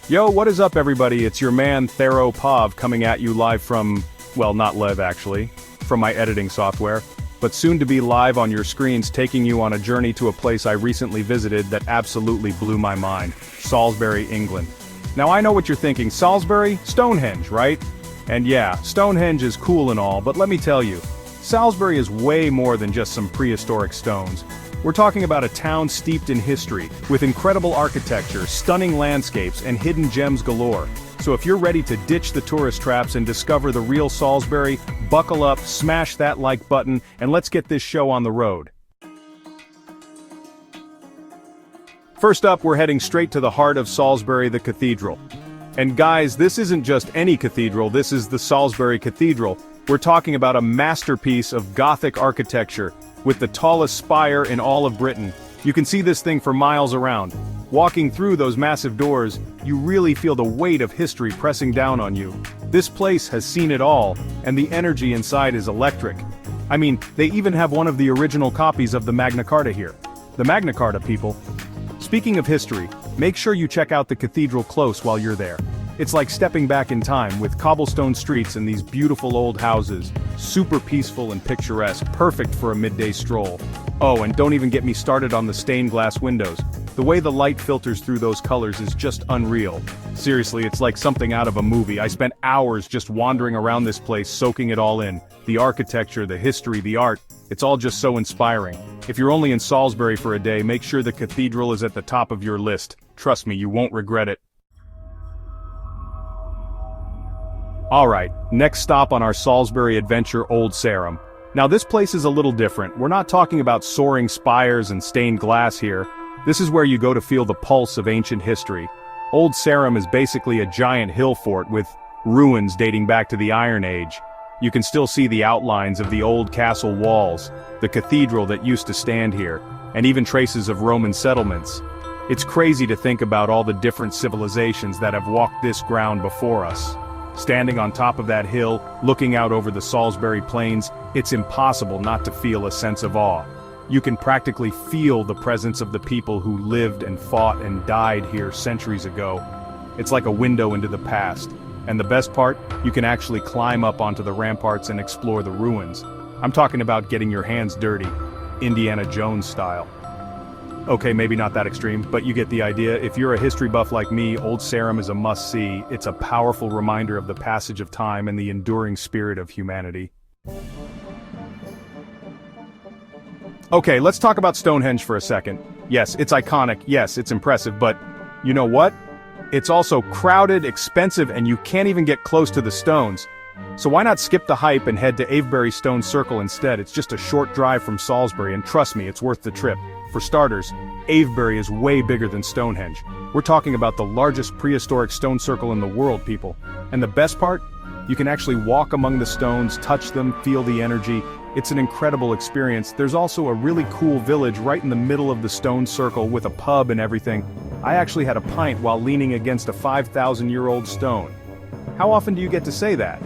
Yo, what is up everybody? It's your man Thero Pav coming at you live from, well, not live actually, from my editing software, but soon to be live on your screens, taking you on a journey to a place I recently visited that absolutely blew my mind, Salisbury, England. Now I know what you're thinking, Salisbury? Stonehenge, right? And yeah, Stonehenge is cool and all, but let me tell you, Salisbury is way more than just some prehistoric stones. We're talking about a town steeped in history, with incredible architecture, stunning landscapes, and hidden gems galore. So if you're ready to ditch the tourist traps and discover the real Salisbury, buckle up, smash that like button, and let's get this show on the road. First up, we're heading straight to the heart of Salisbury, the cathedral. And guys, this isn't just any cathedral, this is the Salisbury Cathedral. We're talking about a masterpiece of Gothic architecture, with the tallest spire in all of Britain. You can see this thing for miles around. Walking through those massive doors, you really feel the weight of history pressing down on you. This place has seen it all, and the energy inside is electric. I mean, they even have one of the original copies of the Magna Carta here. The Magna Carta, people. Speaking of history, make sure you check out the cathedral close while you're there. It's like stepping back in time, with cobblestone streets and these beautiful old houses. Super peaceful and picturesque, perfect for a midday stroll. Oh, and don't even get me started on the stained glass windows. The way the light filters through those colors is just unreal. Seriously, it's like something out of a movie. I spent hours just wandering around this place, soaking it all in. The architecture, the history, the art, it's all just so inspiring. If you're only in Salisbury for a day, make sure the cathedral is at the top of your list. Trust me, you won't regret it. Alright, next stop on our Salisbury adventure, Old Sarum. Now this place is a little different. We're not talking about soaring spires and stained glass here. This is where you go to feel the pulse of ancient history. Old Sarum is basically a giant hill fort with ruins dating back to the Iron Age. You can still see the outlines of the old castle walls, the cathedral that used to stand here, and even traces of Roman settlements. It's crazy to think about all the different civilizations that have walked this ground before us. Standing on top of that hill, looking out over the Salisbury Plains, it's impossible not to feel a sense of awe. You can practically feel the presence of the people who lived and fought and died here centuries ago. It's like a window into the past. And the best part, you can actually climb up onto the ramparts and explore the ruins. I'm talking about getting your hands dirty, Indiana Jones style. Okay, maybe not that extreme, but you get the idea. If you're a history buff like me, Old Sarum is a must-see. It's a powerful reminder of the passage of time and the enduring spirit of humanity. Okay, let's talk about Stonehenge for a second. Yes, it's iconic, yes, it's impressive, but you know what? It's also crowded, expensive, and you can't even get close to the stones. So why not skip the hype and head to Avebury Stone Circle instead? It's just a short drive from Salisbury, and trust me, it's worth the trip. For starters, Avebury is way bigger than Stonehenge. We're talking about the largest prehistoric stone circle in the world, people. And the best part? You can actually walk among the stones, touch them, feel the energy. It's an incredible experience. There's also a really cool village right in the middle of the stone circle with a pub and everything. I actually had a pint while leaning against a 5,000-year-old stone. How often do you get to say that?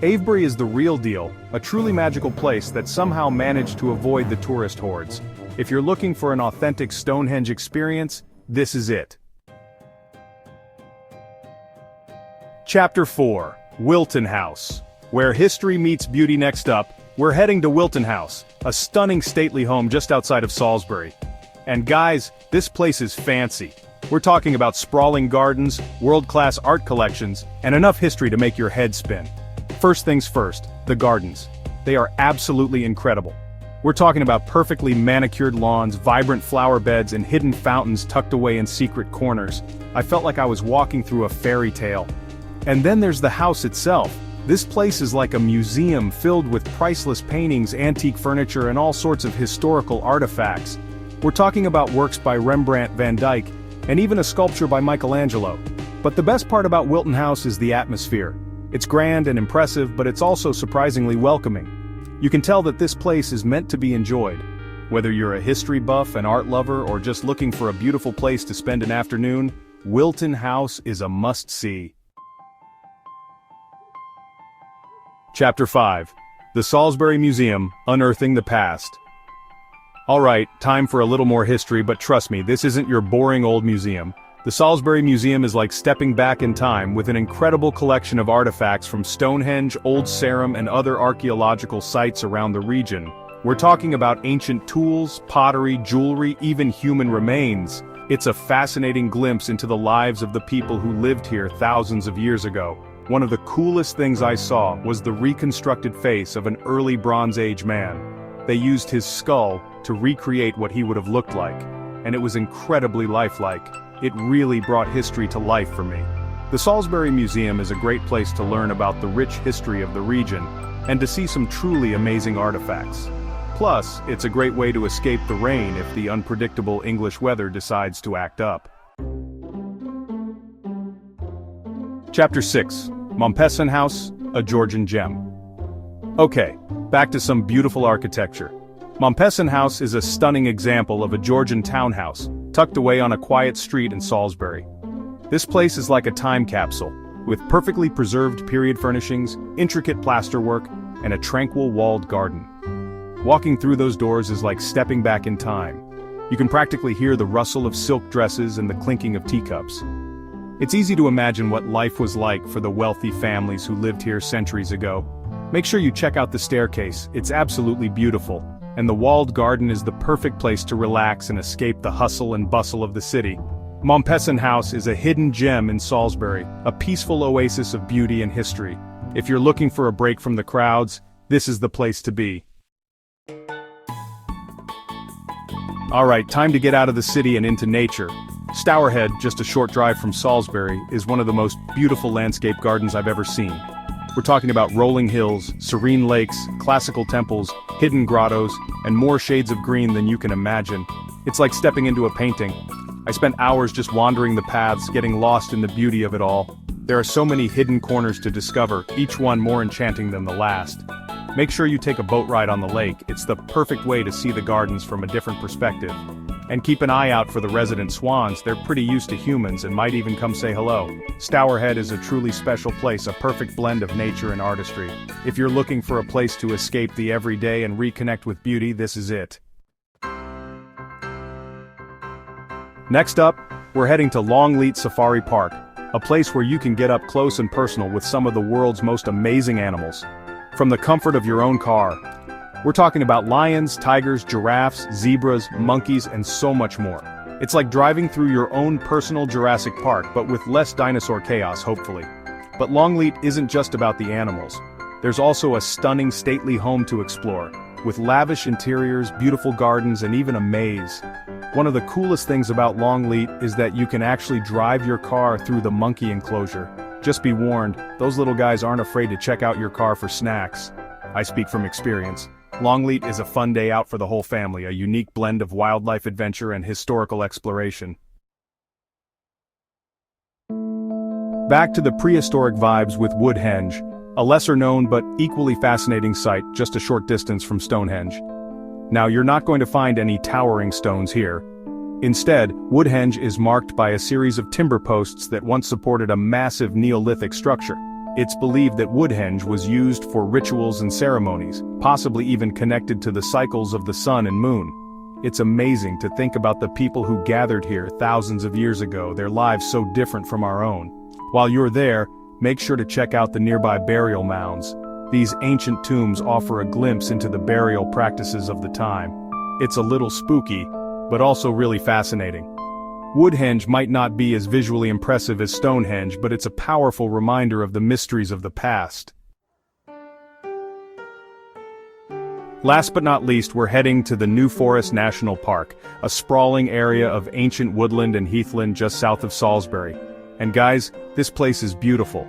Avebury is the real deal, a truly magical place that somehow managed to avoid the tourist hordes. If you're looking for an authentic Stonehenge experience, this is it. Chapter 4, Wilton House. Where history meets beauty. Next up, we're heading to Wilton House, a stunning stately home just outside of Salisbury. And guys, this place is fancy. We're talking about sprawling gardens, world-class art collections, and enough history to make your head spin. First things first, the gardens. They are absolutely incredible. We're talking about perfectly manicured lawns, vibrant flower beds, and hidden fountains tucked away in secret corners. I felt like I was walking through a fairy tale. And then there's the house itself. This place is like a museum filled with priceless paintings, antique furniture, and all sorts of historical artifacts. We're talking about works by Rembrandt, Van Dyck, and even a sculpture by Michelangelo. But the best part about Wilton House is the atmosphere. It's grand and impressive, but it's also surprisingly welcoming. You can tell that this place is meant to be enjoyed. Whether you're a history buff, an art lover, or just looking for a beautiful place to spend an afternoon, Wilton House is a must-see. Chapter 5. The Salisbury Museum, Unearthing the Past. Alright, time for a little more history, but trust me, this isn't your boring old museum. The Salisbury Museum is like stepping back in time with an incredible collection of artifacts from Stonehenge, Old Sarum, and other archaeological sites around the region. We're talking about ancient tools, pottery, jewelry, even human remains. It's a fascinating glimpse into the lives of the people who lived here thousands of years ago. One of the coolest things I saw was the reconstructed face of an early Bronze Age man. They used his skull to recreate what he would have looked like, and it was incredibly lifelike. It really brought history to life for me. The Salisbury Museum is a great place to learn about the rich history of the region, and to see some truly amazing artifacts. Plus, it's a great way to escape the rain if the unpredictable English weather decides to act up. Chapter 6. Mompesson House, a Georgian Gem. Okay, back to some beautiful architecture. Mompesson House is a stunning example of a Georgian townhouse, tucked away on a quiet street in Salisbury. This place is like a time capsule, with perfectly preserved period furnishings, intricate plasterwork, and a tranquil walled garden. Walking through those doors is like stepping back in time. You can practically hear the rustle of silk dresses and the clinking of teacups. It's easy to imagine what life was like for the wealthy families who lived here centuries ago. Make sure you check out the staircase, it's absolutely beautiful, and the walled garden is the perfect place to relax and escape the hustle and bustle of the city. Mompesson House is a hidden gem in Salisbury, a peaceful oasis of beauty and history. If you're looking for a break from the crowds, this is the place to be. Alright, time to get out of the city and into nature. Stourhead, just a short drive from Salisbury, is one of the most beautiful landscape gardens I've ever seen. We're talking about rolling hills, serene lakes, classical temples, hidden grottos, and more shades of green than you can imagine. It's like stepping into a painting. I spent hours just wandering the paths, getting lost in the beauty of it all. There are so many hidden corners to discover, each one more enchanting than the last. Make sure you take a boat ride on the lake, it's the perfect way to see the gardens from a different perspective. And keep an eye out for the resident swans, they're pretty used to humans and might even come say hello. Stourhead is a truly special place, a perfect blend of nature and artistry. If you're looking for a place to escape the everyday and reconnect with beauty, this is it. Next up, we're heading to Longleat Safari Park, a place where you can get up close and personal with some of the world's most amazing animals. From the comfort of your own car. We're talking about lions, tigers, giraffes, zebras, monkeys, and so much more. It's like driving through your own personal Jurassic Park, but with less dinosaur chaos, hopefully. But Longleat isn't just about the animals. There's also a stunning, stately home to explore, with lavish interiors, beautiful gardens, and even a maze. One of the coolest things about Longleat is that you can actually drive your car through the monkey enclosure. Just be warned, those little guys aren't afraid to check out your car for snacks. I speak from experience. Longleat is a fun day out for the whole family, a unique blend of wildlife adventure and historical exploration. Back to the prehistoric vibes with Woodhenge, a lesser-known but equally fascinating site just a short distance from Stonehenge. Now, you're not going to find any towering stones here. Instead, Woodhenge is marked by a series of timber posts that once supported a massive Neolithic structure. It's believed that Woodhenge was used for rituals and ceremonies, possibly even connected to the cycles of the sun and moon. It's amazing to think about the people who gathered here thousands of years ago, their lives so different from our own. While you're there, make sure to check out the nearby burial mounds. These ancient tombs offer a glimpse into the burial practices of the time. It's a little spooky, but also really fascinating. Woodhenge might not be as visually impressive as Stonehenge, but it's a powerful reminder of the mysteries of the past. Last but not least, we're heading to the New Forest National Park, a sprawling area of ancient woodland and heathland just south of Salisbury. And guys, this place is beautiful.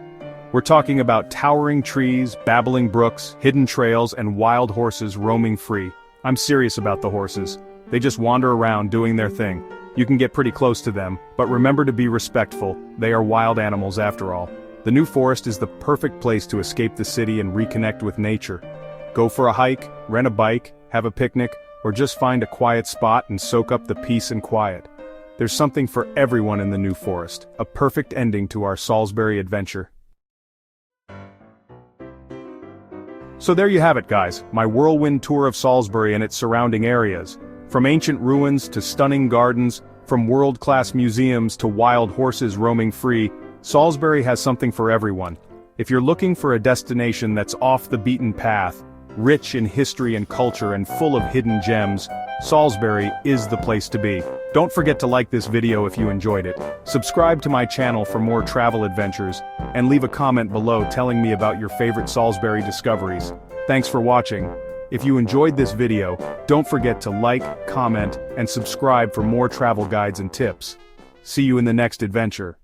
We're talking about towering trees, babbling brooks, hidden trails, and wild horses roaming free. I'm serious about the horses. They just wander around doing their thing. You can get pretty close to them, but remember to be respectful, they are wild animals after all. The New Forest is the perfect place to escape the city and reconnect with nature. Go for a hike, rent a bike, have a picnic, or just find a quiet spot and soak up the peace and quiet. There's something for everyone in the New Forest, a perfect ending to our Salisbury adventure. So there you have it, guys, my whirlwind tour of Salisbury and its surrounding areas. From ancient ruins to stunning gardens, From world-class museums to wild horses roaming free, Salisbury has something for everyone. If you're looking for a destination that's off the beaten path, rich in history and culture and full of hidden gems, Salisbury is the place to be. Don't forget to like this video if you enjoyed it, subscribe to my channel for more travel adventures, and leave a comment below telling me about your favorite Salisbury discoveries. Thanks for watching. If you enjoyed this video, don't forget to like, comment, and subscribe for more travel guides and tips. See you in the next adventure.